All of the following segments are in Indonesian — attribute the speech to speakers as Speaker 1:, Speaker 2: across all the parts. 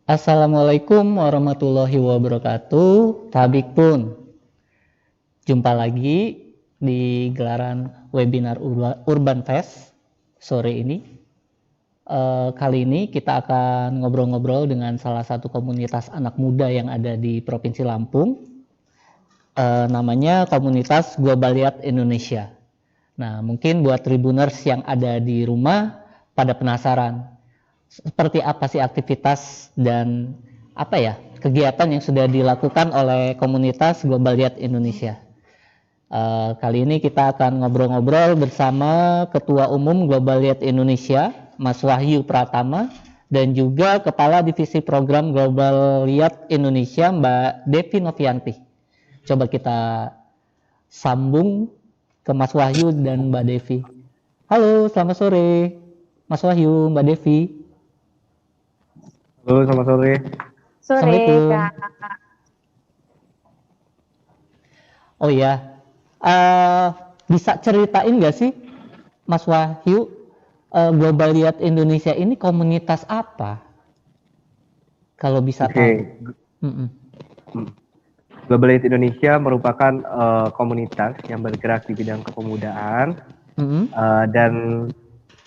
Speaker 1: Assalamualaikum warahmatullahi wabarakatuh. Tabik pun. Jumpa lagi di gelaran webinar Urban Fest sore ini. Kali ini kita akan ngobrol-ngobrol dengan salah satu komunitas anak muda yang ada di Provinsi Lampung. Namanya Komunitas Globaliat Indonesia. Nah, mungkin buat Tribuners yang ada di rumah pada penasaran seperti apa sih aktivitas dan kegiatan yang sudah dilakukan oleh komunitas Globaliat Indonesia. Kali ini kita akan ngobrol-ngobrol bersama Ketua Umum Globaliat Indonesia, Mas Wahyu Pratama, dan juga Kepala Divisi Program Globaliat Indonesia, Mbak Devi Novianti. Coba kita sambung ke Mas Wahyu dan Mbak Devi. Halo, selamat sore, Mas Wahyu, Mbak Devi.
Speaker 2: Halo, selamat sore.
Speaker 3: Sore, Kak.
Speaker 1: Oh ya, bisa ceritain nggak sih, Mas Wahyu, Globaliat Indonesia ini komunitas apa? Kalau bisa tahu.
Speaker 2: Globaliat Indonesia merupakan komunitas yang bergerak di bidang kepemudaan dan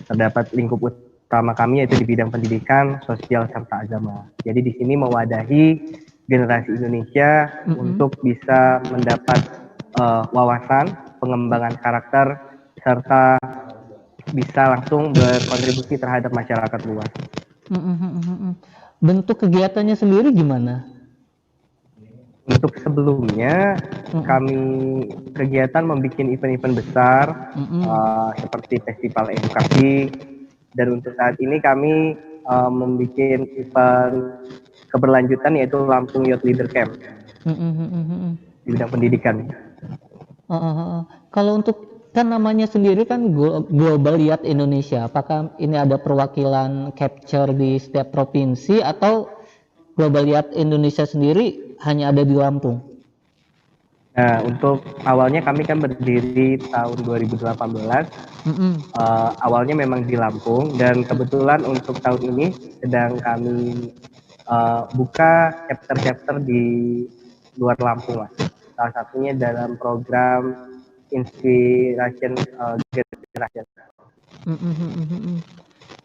Speaker 2: terdapat lingkup utama kami yaitu di bidang pendidikan, sosial, serta agama. Jadi di sini mewadahi generasi Indonesia untuk bisa mendapat wawasan, pengembangan karakter, serta bisa langsung berkontribusi terhadap masyarakat luas.
Speaker 1: Bentuk kegiatannya sendiri gimana?
Speaker 2: Untuk sebelumnya kami kegiatan membuat event-event besar seperti festival edukasi, dan untuk saat ini kami membuat event keberlanjutan yaitu Lampung Youth Leader Camp di bidang pendidikan.
Speaker 1: Kalau untuk kan namanya sendiri kan Globaliat Indonesia, apakah ini ada perwakilan capture di setiap provinsi atau Globaliat Indonesia sendiri hanya ada di Lampung?
Speaker 2: Nah, untuk awalnya kami kan berdiri tahun 2018. Awalnya memang di Lampung, dan kebetulan untuk tahun ini sedang kami buka chapter-chapter di luar Lampung, Mas. Salah satunya dalam program Inspiration Generation.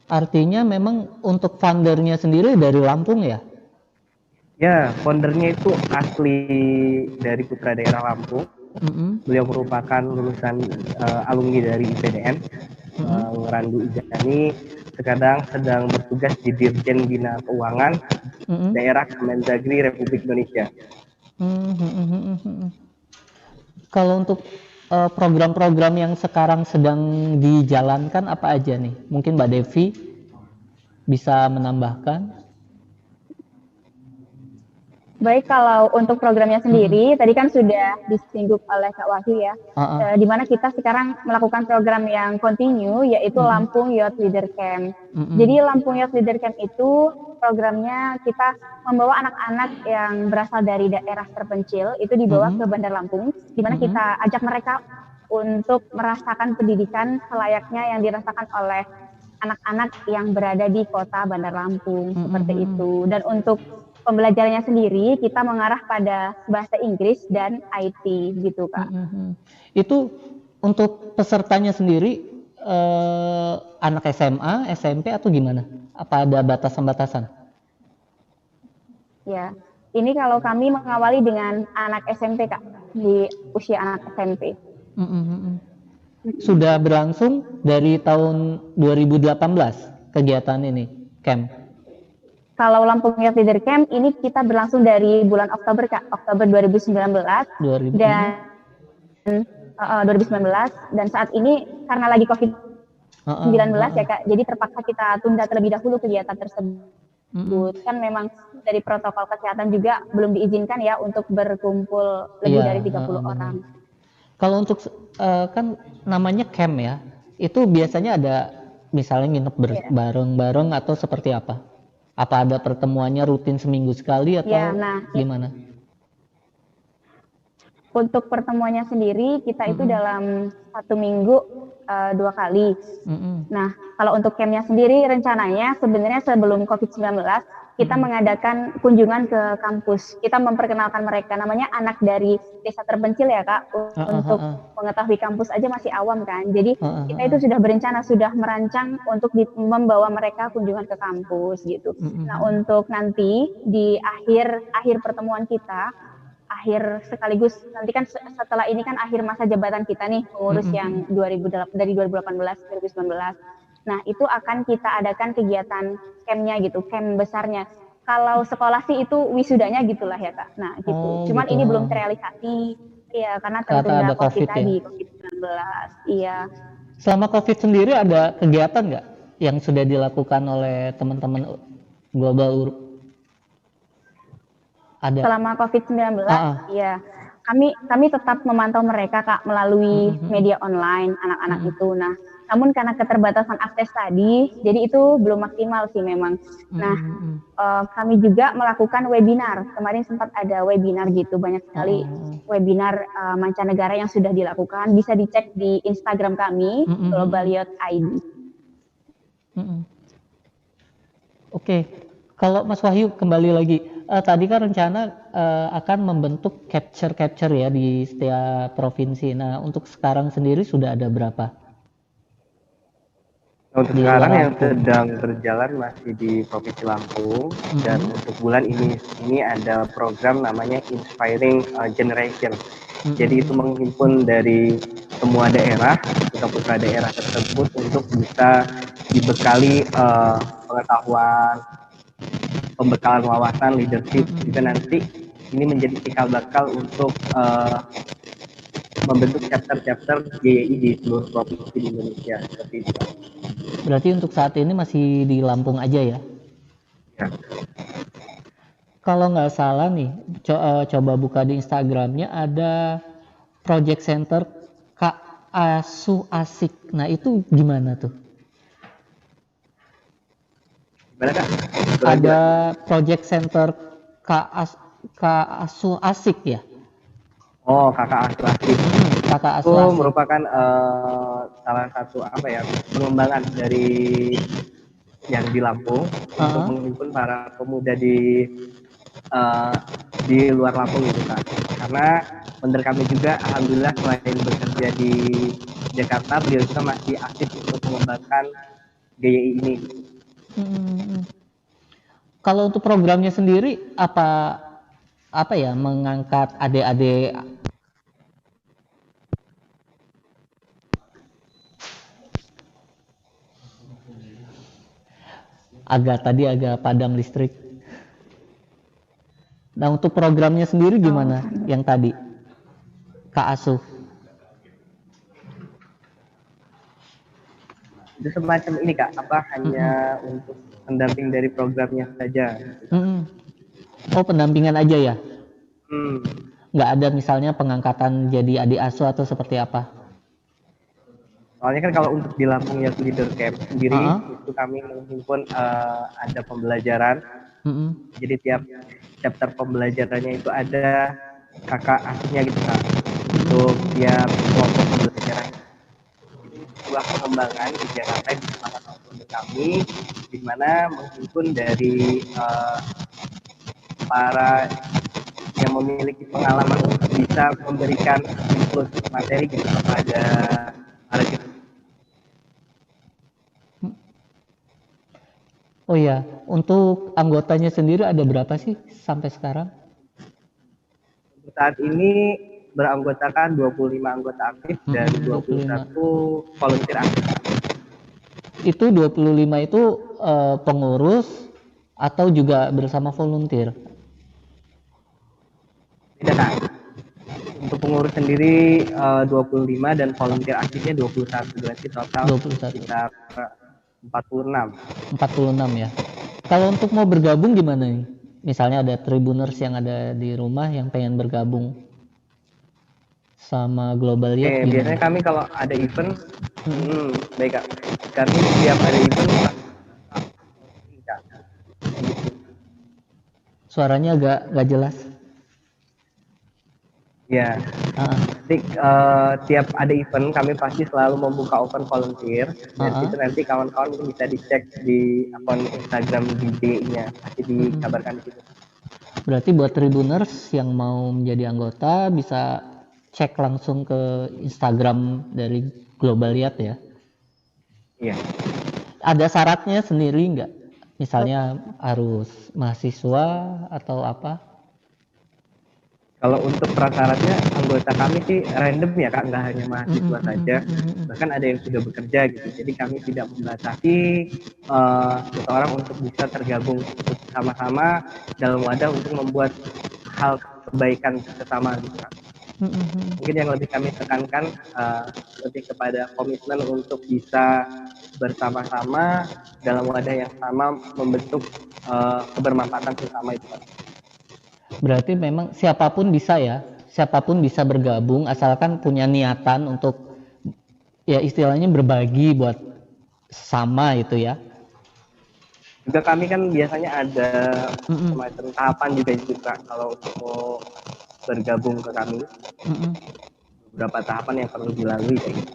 Speaker 1: Artinya memang untuk foundernya sendiri dari Lampung ya?
Speaker 2: Ya, foundernya itu asli dari putra daerah Lampung. Beliau merupakan lulusan alumni dari IPDN, Randu Ijani. Sekarang sedang bertugas di Dirjen Bina Keuangan Daerah Kemendagri Republik Indonesia.
Speaker 1: Kalau untuk program-program yang sekarang sedang dijalankan apa aja nih? Mungkin Mbak Devi bisa menambahkan.
Speaker 3: Baik, kalau untuk programnya sendiri, tadi kan sudah disinggung oleh Kak Wahyu ya, di mana kita sekarang melakukan program yang continue, yaitu Lampung Youth Leader Camp. Jadi Lampung Youth Leader Camp itu programnya kita membawa anak-anak yang berasal dari daerah terpencil, itu dibawa ke Bandar Lampung, di mana kita ajak mereka untuk merasakan pendidikan selayaknya yang dirasakan oleh anak-anak yang berada di kota Bandar Lampung, seperti itu. Dan untuk pembelajarannya sendiri kita mengarah pada bahasa Inggris dan IT gitu, Kak.
Speaker 1: Itu untuk pesertanya sendiri anak SMA, SMP atau gimana? Apa ada batasan-batasan?
Speaker 3: Ya, ini kalau kami mengawali dengan anak SMP, Kak, di usia anak SMP.
Speaker 1: Sudah berlangsung dari tahun 2018 kegiatan ini, camp?
Speaker 3: Kalau Lampung Youth Leader Camp ini kita berlangsung dari bulan Oktober, Kak, Oktober 2019 dan 2019, dan saat ini karena lagi COVID-19 ya, Kak, jadi terpaksa kita tunda terlebih dahulu kegiatan tersebut. Kan memang dari protokol kesehatan juga belum diizinkan ya untuk berkumpul lebih dari 30 orang.
Speaker 1: Kalau untuk kan namanya camp ya, itu biasanya ada misalnya nginep bareng-bareng atau seperti apa? Apa ada pertemuannya rutin seminggu sekali atau gimana?
Speaker 3: Untuk pertemuannya sendiri kita itu dalam 1 minggu 2 kali. Nah, kalau untuk campnya sendiri rencananya sebenarnya sebelum COVID-19 kita mengadakan kunjungan ke kampus. Kita memperkenalkan mereka, namanya anak dari desa terpencil ya Kak, untuk mengetahui kampus aja masih awam kan. Jadi kita itu sudah berencana, sudah merancang untuk membawa mereka kunjungan ke kampus gitu. Nah untuk nanti di akhir pertemuan kita, sekaligus nanti kan setelah ini kan akhir masa jabatan kita nih, pengurus yang dari 2018 2019. Nah, itu akan kita adakan kegiatan campnya gitu, camp besarnya. Kalau sekolah sih itu wisudanya gitulah ya Kak. Nah, gitu. Cuman
Speaker 1: gitu.
Speaker 3: ini belum terrealisasi. Iya, karena tentunya COVID tadi, ya? COVID-19. Iya.
Speaker 1: Selama COVID sendiri ada kegiatan nggak yang sudah dilakukan oleh teman-teman Global? Ada. Selama
Speaker 3: COVID-19, iya. Kami tetap memantau mereka Kak melalui media online anak-anak itu. Nah, namun karena keterbatasan akses tadi, jadi itu belum maksimal sih memang. Nah, kami juga melakukan webinar. Kemarin sempat ada webinar gitu, banyak sekali webinar mancanegara yang sudah dilakukan. Bisa dicek di Instagram kami, Global Youth ID.
Speaker 1: Oke, kalau Mas Wahyu kembali lagi. Tadi kan rencana akan membentuk capture ya di setiap provinsi. Nah, untuk sekarang sendiri sudah ada berapa?
Speaker 2: Untuk sekarang yang sedang berjalan masih di Provinsi Lampung, dan untuk bulan ini ada program namanya Inspiring Generation. Jadi itu menghimpun dari semua daerah, putra-putra daerah tersebut untuk bisa dibekali pengetahuan, pembekalan wawasan, leadership, juga nanti ini menjadi cikal bakal untuk membentuk chapter-chapter GYI di seluruh provinsi di Indonesia. Seperti itu.
Speaker 1: Berarti untuk saat ini masih di Lampung aja ya?
Speaker 2: Ya.
Speaker 1: Kalau nggak salah nih, coba buka di Instagramnya ada Project Center Kak Asuh Asik. Nah itu gimana tuh? Ada Project Center Kak Asuh Asik ya?
Speaker 2: Oh, Kakak Asuh Asik.
Speaker 1: Kakak Asuh
Speaker 2: Itu
Speaker 1: Asik
Speaker 2: merupakan salah satu pengembangan dari yang di Lampung untuk menghimpun para pemuda di luar Lampung gitu Kak. Karena menurut kami juga alhamdulillah selain bekerja di Jakarta, beliau juga masih aktif untuk mengembangkan GYI ini.
Speaker 1: Kalau untuk programnya sendiri apa ya, mengangkat adik-adik agak padam listrik. Nah untuk programnya sendiri gimana yang tadi Kak Asuh?
Speaker 2: Itu semacam ini Kak, hanya untuk pendamping dari programnya saja.
Speaker 1: Oh pendampingan aja ya? Nggak ada misalnya pengangkatan jadi adik asuh atau seperti apa?
Speaker 2: Soalnya kan kalau untuk di Lampung Youth Leader Camp sendiri itu kami menghimpun ada pembelajaran. Jadi tiap chapter pembelajarannya itu ada kakak asuhnya gitu Kak. Untuk tiap kelompok pembelajaran. Sebuah pengembangan di Jakarta di salah satu kami, di mana menghimpun dari para yang memiliki pengalaman untuk bisa memberikan input materi gitu kepada para kita.
Speaker 1: Oh ya, untuk anggotanya sendiri ada berapa sih sampai sekarang?
Speaker 2: Saat ini beranggotakan 25 anggota aktif dan 21 volunteer aktif.
Speaker 1: Itu 25 itu pengurus atau juga bersama volunteer?
Speaker 2: Tidak Kak. Untuk pengurus sendiri 25 dan volunteer aktifnya 21, berarti total
Speaker 1: 21.
Speaker 2: Sekitar 46
Speaker 1: ya. Kalau untuk mau bergabung gimana nih? Misalnya ada Tribuners yang ada di rumah yang pengen bergabung sama Global Youth.
Speaker 2: Biasanya kami kalau ada event, baik Kak. Kami setiap ada event,
Speaker 1: suaranya agak jelas.
Speaker 2: Ya, nanti tiap ada event kami pasti selalu membuka open volunteer, dan itu nanti kawan-kawan bisa dicek di akun Instagram BD-nya, pasti dikabarkan di situ.
Speaker 1: Berarti buat Tribuners yang mau menjadi anggota bisa cek langsung ke Instagram dari Globaliat ya?
Speaker 2: Iya.
Speaker 1: Ada syaratnya sendiri nggak? Misalnya harus mahasiswa atau apa?
Speaker 2: Kalau untuk prasyaratnya anggota kami sih random ya Kak, nggak hanya mahasiswa saja, bahkan ada yang sudah bekerja gitu. Jadi kami tidak membatasi seseorang untuk bisa tergabung sama-sama dalam wadah untuk membuat hal kebaikan sesama gitu Kak. Mungkin yang lebih kami tekankan lebih kepada komitmen untuk bisa bersama-sama dalam wadah yang sama membentuk kebermanfaatan bersama itu Kak.
Speaker 1: Berarti memang siapapun bisa ya, siapapun bisa bergabung asalkan punya niatan untuk ya istilahnya berbagi buat sama itu ya.
Speaker 2: Juga kami kan biasanya ada semacam tahapan juga kalau untuk mau bergabung ke kami. Beberapa tahapan yang perlu dilalui kayak gitu.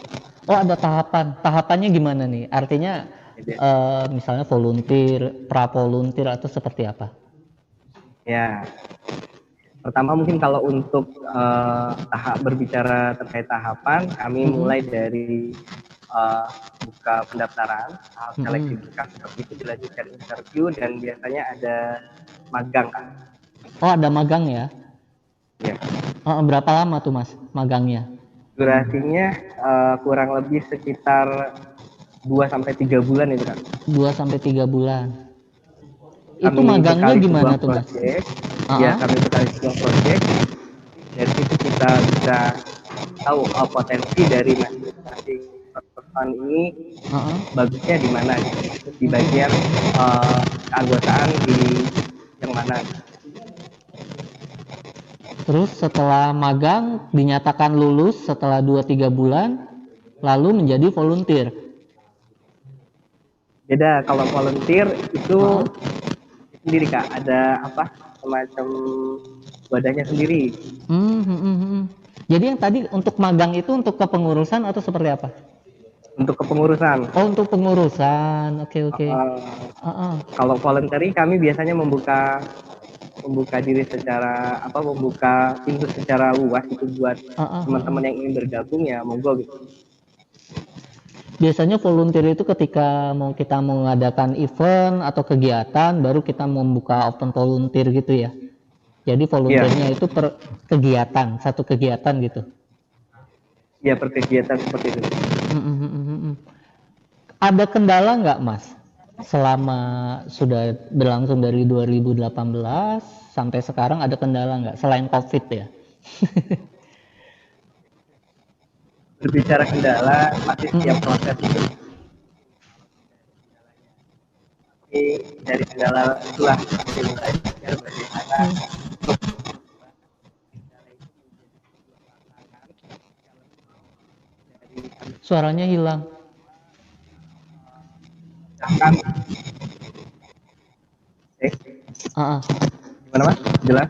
Speaker 1: Oh ada tahapan, tahapannya gimana nih? Artinya misalnya volunteer, pra-volunteer atau seperti apa?
Speaker 2: Ya, pertama mungkin kalau untuk berbicara terkait tahapan, kami mulai dari buka pendaftaran, seleksi berkas, seperti itu dilanjutkan interview dan biasanya ada magang Kak.
Speaker 1: Oh ada magang ya?
Speaker 2: Ya.
Speaker 1: Berapa lama tuh Mas magangnya?
Speaker 2: Durasinya kurang lebih sekitar 2-3 bulan itu Kak.
Speaker 1: 2-3 bulan.
Speaker 2: Kami
Speaker 1: itu magangnya gimana tuh Mas?
Speaker 2: Ya kami bekali sebuah proyek. Dari situ kita bisa tahu potensi dari masing-masing perusahaan ini bagusnya di mana gitu. Di bagian keanggotaan di yang mana.
Speaker 1: Terus setelah magang dinyatakan lulus setelah 2-3 bulan lalu menjadi volunteer.
Speaker 2: Beda kalau volunteer itu sendiri Kak, ada apa semacam wadahnya sendiri.
Speaker 1: Jadi yang tadi untuk magang itu untuk kepengurusan atau seperti apa?
Speaker 2: Untuk kepengurusan.
Speaker 1: Oh untuk pengurusan, oke.
Speaker 2: Kalau voluntary kami biasanya membuka diri secara membuka pintu secara luas itu buat teman-teman yang ingin bergabung ya monggo gitu.
Speaker 1: Biasanya volunteer itu ketika kita mengadakan event atau kegiatan baru kita membuka open volunteer gitu ya. Jadi volunteernya itu per kegiatan, satu kegiatan gitu.
Speaker 2: Iya per kegiatan seperti itu.
Speaker 1: Ada kendala nggak Mas? Selama sudah berlangsung dari 2018 sampai sekarang ada kendala nggak selain COVID ya?
Speaker 2: Berbicara kendala masih setiap proses itu. Dari kendala itulah bagaimana
Speaker 1: suaranya hilang.
Speaker 2: Gimana Mas? Jelas?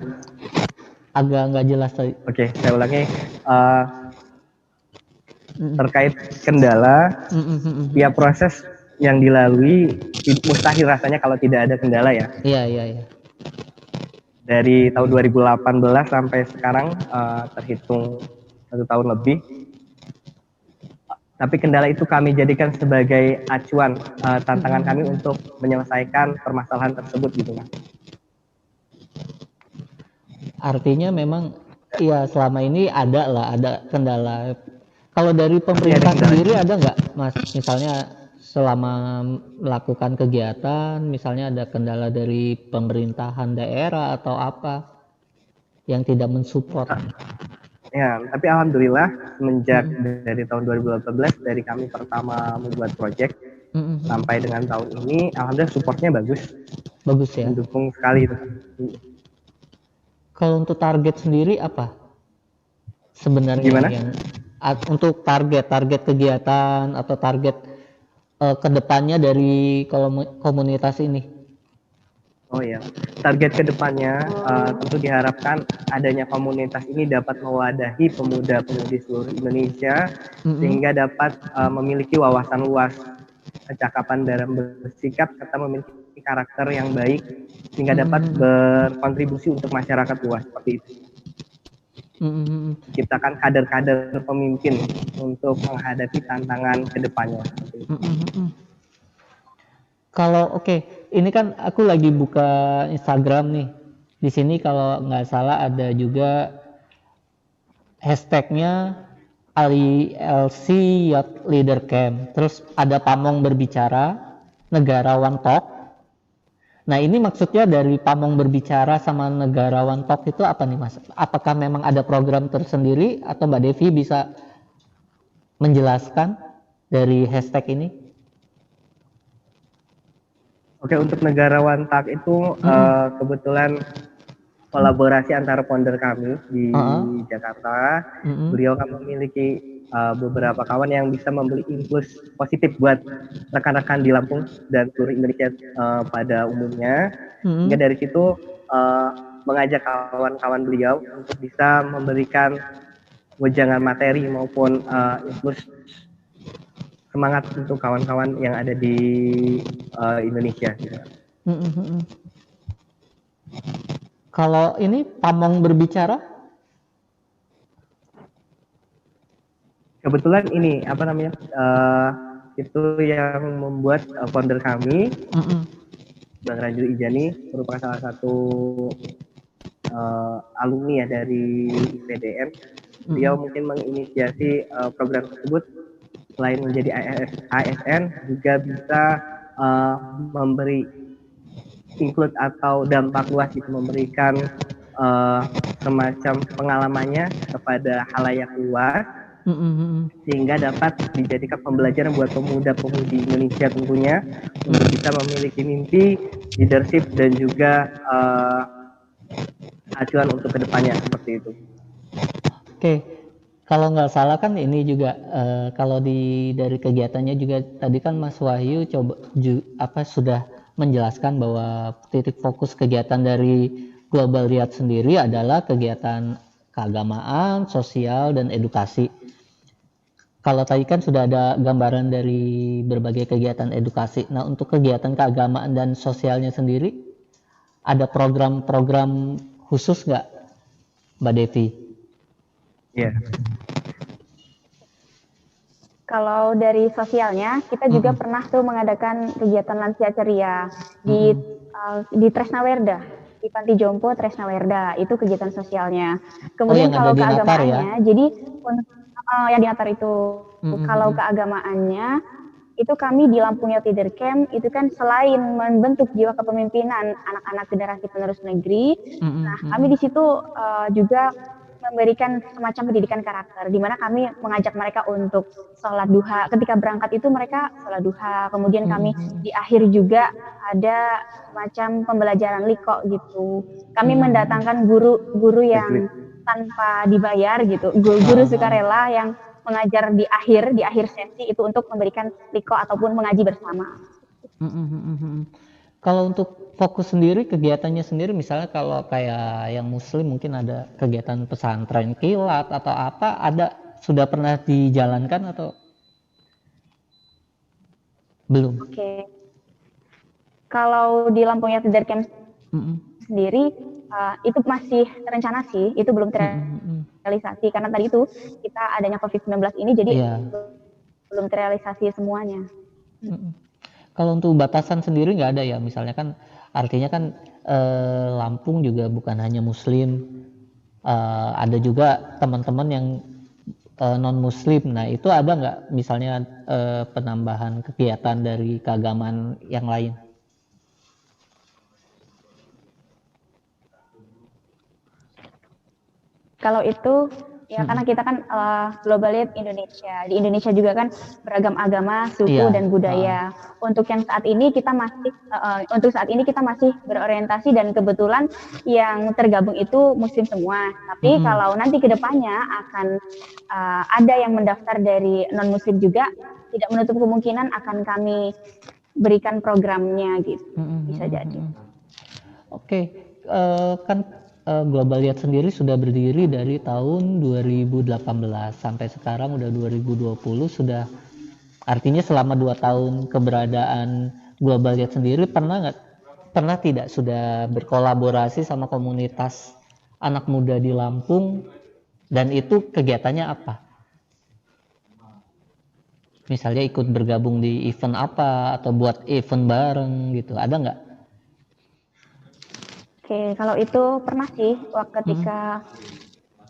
Speaker 1: Agak nggak jelas tadi.
Speaker 2: Oke, saya ulangi. Terkait kendala, ya proses yang dilalui mustahil rasanya kalau tidak ada kendala ya.
Speaker 1: Iya.
Speaker 2: Dari tahun 2018 sampai sekarang terhitung 1 tahun lebih. Tapi kendala itu kami jadikan sebagai acuan tantangan kami untuk menyelesaikan permasalahan tersebut gitu Mas.
Speaker 1: Artinya memang ya selama ini ada kendala. Kalau dari pemerintah sendiri ada nggak Mas? Misalnya selama melakukan kegiatan, misalnya ada kendala dari pemerintahan daerah atau apa yang tidak mensupport?
Speaker 2: Ya, tapi alhamdulillah semenjak dari tahun 2018 dari kami pertama membuat project sampai dengan tahun ini, alhamdulillah supportnya bagus.
Speaker 1: Bagus ya.
Speaker 2: Mendukung sekali itu.
Speaker 1: Kalau untuk target sendiri apa? Sebenarnya
Speaker 2: gimana?
Speaker 1: Yang untuk target kegiatan atau target kedepannya dari komunitas ini?
Speaker 2: Oh ya, target kedepannya tentu diharapkan adanya komunitas ini dapat mewadahi pemuda-pemudi seluruh Indonesia sehingga dapat memiliki wawasan luas, kecakapan dalam bersikap serta memiliki karakter yang baik sehingga dapat berkontribusi untuk masyarakat luas seperti itu. Ciptakan kader-kader pemimpin untuk menghadapi tantangan kedepannya.
Speaker 1: Kalau ini kan aku lagi buka Instagram nih. Di sini kalau nggak salah ada juga hashtagnya ILC Youth Leader Camp. Terus ada pamong berbicara, negarawan talk. Nah ini maksudnya dari pamong berbicara sama negarawan talk itu apa nih Mas? Apakah memang ada program tersendiri atau Mbak Devi bisa menjelaskan dari hashtag ini?
Speaker 2: Oke, untuk negarawan talk itu kebetulan kolaborasi antara founder kami di Jakarta. Beliau kan memiliki beberapa kawan yang bisa memberi impuls positif buat rekan-rekan di Lampung dan seluruh Indonesia pada umumnya. Hingga dari situ mengajak kawan-kawan beliau untuk bisa memberikan wejangan materi maupun impuls semangat untuk kawan-kawan yang ada di Indonesia.
Speaker 1: Kalau ini pamong berbicara?
Speaker 2: Kebetulan ini itu yang membuat founder kami, Bang Rajul Ijani, merupakan salah satu alumni ya dari IPDN. Dia mungkin menginisiasi program tersebut. Selain menjadi ASN, juga bisa memberi include atau dampak luas itu, memberikan semacam pengalamannya kepada halayak luas, sehingga dapat dijadikan pembelajaran buat pemuda-pemudi Indonesia tentunya untuk bisa memiliki mimpi, leadership dan juga acuan untuk kedepannya seperti itu.
Speaker 1: Oke. Kalau nggak salah kan ini juga kalau dari kegiatannya juga tadi kan Mas Wahyu sudah menjelaskan bahwa titik fokus kegiatan dari Global Riyadh sendiri adalah kegiatan keagamaan, sosial, dan edukasi. Kalau tadi kan sudah ada gambaran dari berbagai kegiatan edukasi. Nah, untuk kegiatan keagamaan dan sosialnya sendiri, ada program-program khusus nggak, Mbak Devi?
Speaker 2: Iya.
Speaker 3: Kalau dari sosialnya, kita juga pernah tuh mengadakan kegiatan lansia ceria di Tresnawerda, di Panti Jompo Tresnawerda, itu kegiatan sosialnya. Kemudian kalau keagamaannya, jadi yang di Natar itu, kalau keagamaannya, itu kami di Lampung Youth Leader Camp, itu kan selain membentuk jiwa kepemimpinan anak-anak generasi penerus negeri, nah kami di situ juga memberikan semacam pendidikan karakter, di mana kami mengajak mereka untuk sholat duha. Ketika berangkat itu mereka sholat duha. Kemudian kami di akhir juga ada semacam pembelajaran liko gitu. Kami mendatangkan guru-guru yang tanpa dibayar gitu, guru sukarela yang mengajar di akhir sesi itu untuk memberikan liko ataupun mengaji bersama.
Speaker 1: Kalau untuk fokus sendiri, kegiatannya sendiri, misalnya kalau kayak yang muslim mungkin ada kegiatan pesantren kilat atau apa, sudah pernah dijalankan atau belum?
Speaker 3: Oke. Kalau di Lampung Youth Leader Camp sendiri, itu masih rencana sih, itu belum terrealisasi, karena tadi itu kita adanya COVID-19 ini, jadi belum terrealisasi semuanya.
Speaker 1: Kalau untuk batasan sendiri nggak ada ya, misalnya kan artinya kan Lampung juga bukan hanya muslim, ada juga teman-teman yang non muslim. Nah itu ada nggak misalnya penambahan kegiatan dari keagamaan yang lain?
Speaker 3: Kalau itu ya karena kita kan Global Riyadh Indonesia. Di Indonesia juga kan beragam agama, suku dan budaya. Untuk yang saat ini kita masih berorientasi dan kebetulan yang tergabung itu muslim semua. Tapi kalau nanti kedepannya akan ada yang mendaftar dari non muslim juga, tidak menutup kemungkinan akan kami berikan programnya gitu. Bisa jadi.
Speaker 1: Oke, kan Global Yard sendiri sudah berdiri dari tahun 2018 sampai sekarang udah 2020, sudah artinya selama 2 tahun keberadaan Global Yard sendiri pernah tidak sudah berkolaborasi sama komunitas anak muda di Lampung, dan itu kegiatannya apa? Misalnya ikut bergabung di event apa atau buat event bareng gitu, ada nggak?
Speaker 3: Oke, kalau itu pernah sih, ketika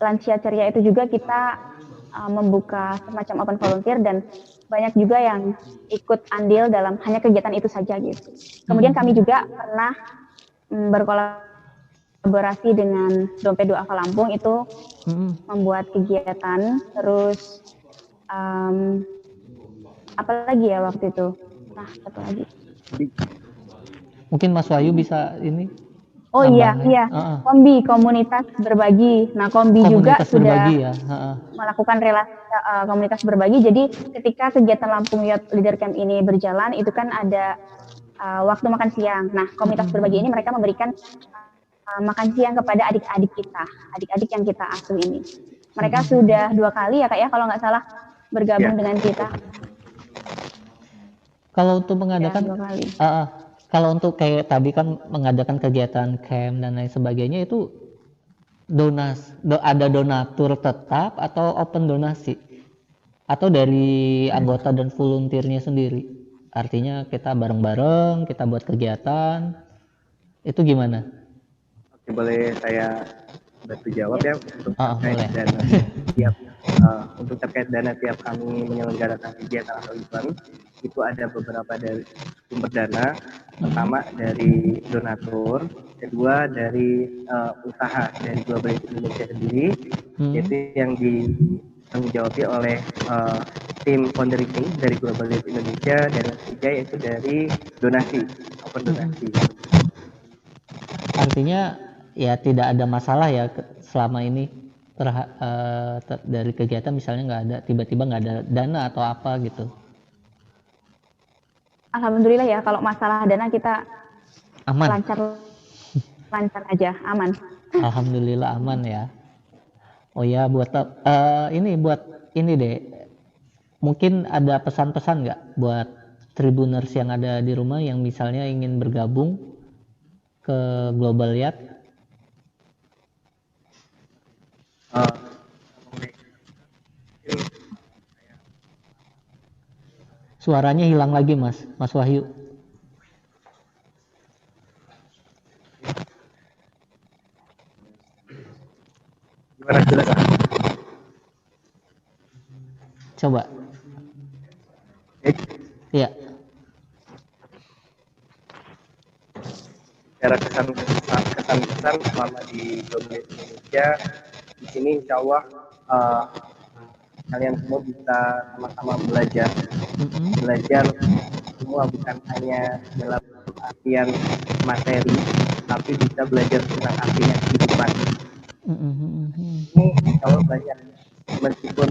Speaker 3: Lansia Ceria itu juga kita membuka semacam open volunteer dan banyak juga yang ikut andil dalam hanya kegiatan itu saja gitu. Kemudian kami juga pernah berkolaborasi dengan Dompet Duafa Lampung itu membuat kegiatan, terus apa lagi ya waktu itu? Nah, satu lagi.
Speaker 1: Mungkin Mas Wahyu bisa ini.
Speaker 3: Oh iya, Kombi, komunitas berbagi. Nah, Kombi komunitas juga berbagi, sudah melakukan relasi komunitas berbagi. Jadi ketika kegiatan Lampung Youth Leader Camp ini berjalan, itu kan ada waktu makan siang. Nah, komunitas berbagi ini mereka memberikan makan siang kepada adik-adik kita, adik-adik yang kita asuh ini. Mereka sudah 2 kali ya Kak ya, kalau nggak salah bergabung dengan kita.
Speaker 1: Kalau untuk mengadakan kalau untuk kayak tadi kan mengadakan kegiatan camp dan lain sebagainya, itu ada donatur tetap atau open donasi? Atau dari anggota dan volunteernya sendiri? Artinya kita bareng-bareng, kita buat kegiatan, itu gimana?
Speaker 2: Oke, boleh saya bantu jawab ya untuk terkait dana tiap untuk terkait dana tiap kami menyelenggarakan kegiatan atau event. Itu ada beberapa dari sumber dana. Pertama dari donatur, kedua dari usaha dari Global Youth Indonesia sendiri, yaitu yang ditanggung oleh tim fundraising dari Global Youth Indonesia, dan yang ketiga yaitu dari donasi, open donasi.
Speaker 1: Artinya ya tidak ada masalah ya selama ini dari kegiatan, misalnya nggak ada, tiba-tiba nggak ada dana atau apa gitu.
Speaker 3: Alhamdulillah ya, kalau masalah dana kita
Speaker 1: aman,
Speaker 3: lancar aja, aman.
Speaker 1: Alhamdulillah aman ya. Oh ya, buat ini deh, mungkin ada pesan-pesan nggak buat Tribuners yang ada di rumah yang misalnya ingin bergabung ke Global Yard? Suaranya hilang lagi Mas Wahyu.
Speaker 2: Gimana, jelas?
Speaker 1: Coba. Iya.
Speaker 2: Secara kesan-kesan selama di Global Youth Indonesia, di sini insya Allah kalian semua bisa sama-sama belajar semua, bukan hanya dalam artian materi, tapi bisa belajar tentang artinya kehidupan. Ini kalau belajar meskipun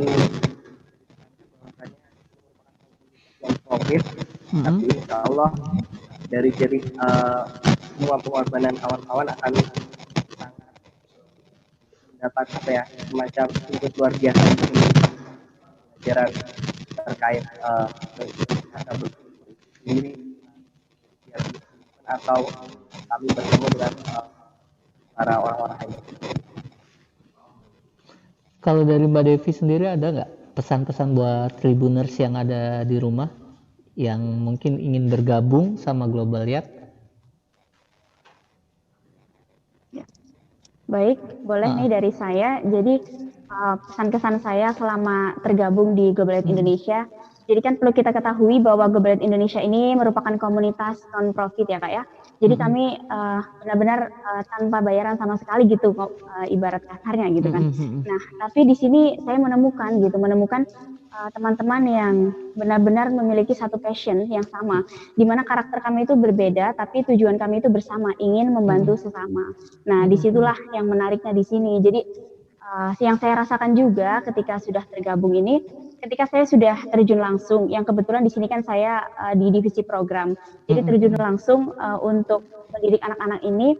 Speaker 2: COVID, tapi insya Allah dari semua pengorbanan kawan-kawan akan mendapat semacam input luar biasa di sini, pelajaran terkait sendiri atau kami bertemu dengan para orang-orang ini.
Speaker 1: Kalau dari Mbak Devi sendiri ada nggak pesan-pesan buat Tribuners yang ada di rumah yang mungkin ingin bergabung sama Global Yard?
Speaker 3: Baik, boleh nih dari saya. Jadi pesan-kesan saya selama tergabung di Global Youth Indonesia. Jadi kan perlu kita ketahui bahwa Global Youth Indonesia ini merupakan komunitas non-profit ya Kak ya. Jadi kami benar-benar tanpa bayaran sama sekali gitu, ibarat kasarnya gitu kan. Nah, tapi di sini saya menemukan teman-teman yang benar-benar memiliki satu passion yang sama, di mana karakter kami itu berbeda, tapi tujuan kami itu bersama, ingin membantu sesama. Nah, disitulah yang menariknya di sini. Jadi yang saya rasakan juga ketika sudah tergabung ini, ketika saya sudah terjun langsung, yang kebetulan di sini kan saya di divisi program, jadi terjun langsung untuk mendidik anak-anak ini,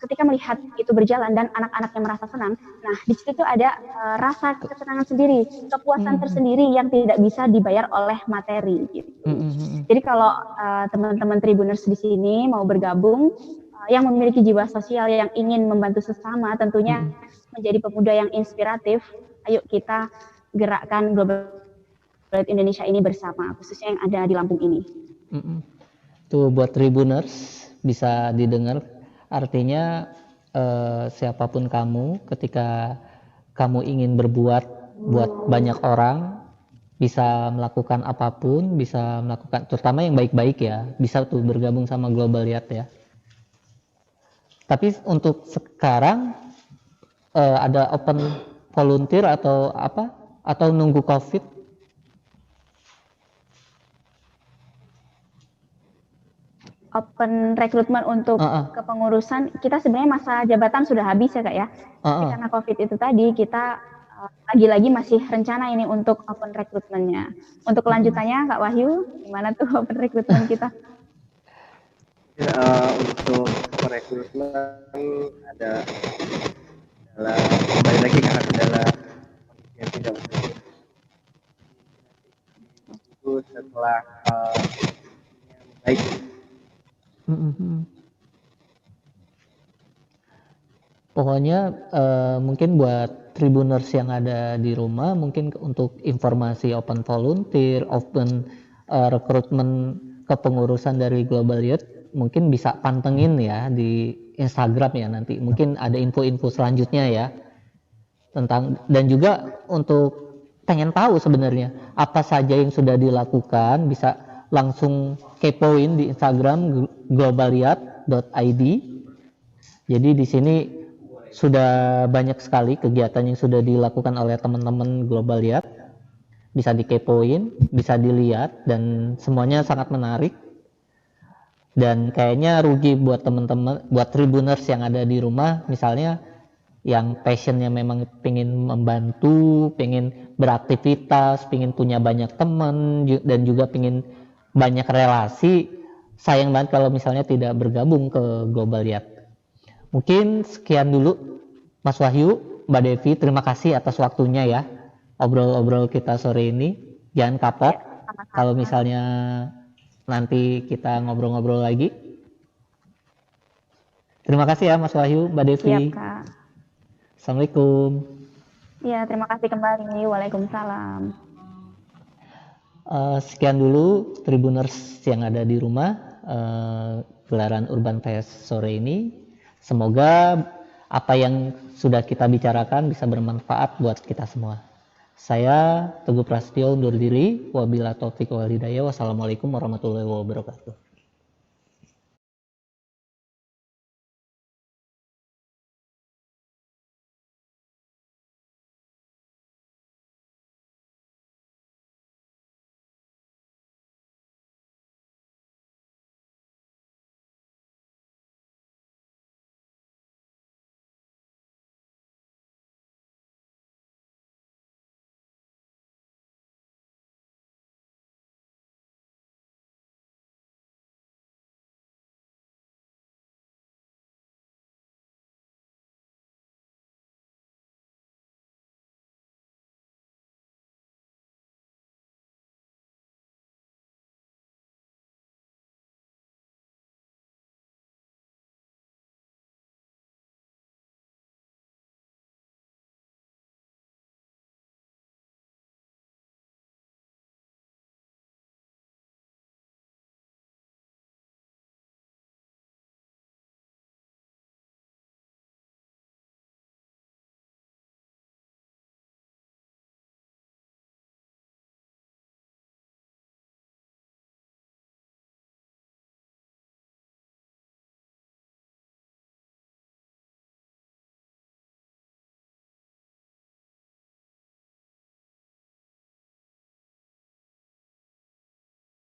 Speaker 3: ketika melihat itu berjalan dan anak-anaknya merasa senang, nah di situ tuh ada rasa kesenangan sendiri, kepuasan tersendiri yang tidak bisa dibayar oleh materi. Gitu. Jadi kalau teman-teman Tribuners di sini mau bergabung, yang memiliki jiwa sosial yang ingin membantu sesama, tentunya menjadi pemuda yang inspiratif. Ayo kita gerakkan Global Youth Indonesia ini bersama, khususnya yang ada di Lampung ini.
Speaker 1: Tuh buat Tribuners bisa didengar. Artinya siapapun kamu, ketika kamu ingin berbuat buat banyak orang, bisa melakukan apapun, bisa melakukan, terutama yang baik-baik ya, bisa tuh bergabung sama Global Youth ya. Tapi untuk sekarang ada open volunteer atau apa? Atau nunggu COVID?
Speaker 3: Open rekrutmen untuk kepengurusan, kita sebenarnya masa jabatan sudah habis ya Kak ya. Karena COVID itu tadi, kita lagi-lagi masih rencana ini untuk open rekrutmennya. Untuk kelanjutannya Kak Wahyu, gimana tuh open rekrutmen kita?
Speaker 2: Untuk open rekrutmen adalah kembali lagi karena adalah yang tidak itu setelah baik.
Speaker 1: Pokoknya mungkin buat Tribuners yang ada di rumah, mungkin untuk informasi open volunteer, open rekrutmen kepengurusan dari Global Youth, mungkin bisa pantengin ya di Instagram ya nanti. Mungkin ada info-info selanjutnya ya tentang, dan juga untuk pengen tahu sebenarnya apa saja yang sudah dilakukan, bisa langsung kepoin di Instagram globaliat.id. Jadi di sini sudah banyak sekali kegiatan yang sudah dilakukan oleh teman-teman Global Youth. Bisa dikepoin, bisa dilihat, dan semuanya sangat menarik. Dan kayaknya rugi buat teman-teman, buat Tribuners yang ada di rumah, misalnya yang passionnya memang pengen membantu, pengen beraktivitas, pengen punya banyak teman, dan juga pengen banyak relasi. Sayang banget kalau misalnya tidak bergabung ke Global Youth. Mungkin sekian dulu Mas Wahyu, Mbak Devi, terima kasih atas waktunya ya. Obrol-obrol kita sore ini. Jangan kapok kalau misalnya nanti kita ngobrol-ngobrol lagi. Terima kasih ya Mas Wahyu, Mbak Devi.
Speaker 3: Siap, Kak.
Speaker 1: Assalamualaikum.
Speaker 3: Ya, terima kasih kembali. Waalaikumsalam.
Speaker 1: Sekian dulu Tribuners yang ada di rumah, gelaran Urban Fest sore ini. Semoga apa yang sudah kita bicarakan bisa bermanfaat buat kita semua. Saya Teguh Prasetyo undur diri. Wabillahi taufiq wal hidayah. Wassalamualaikum warahmatullahi wabarakatuh.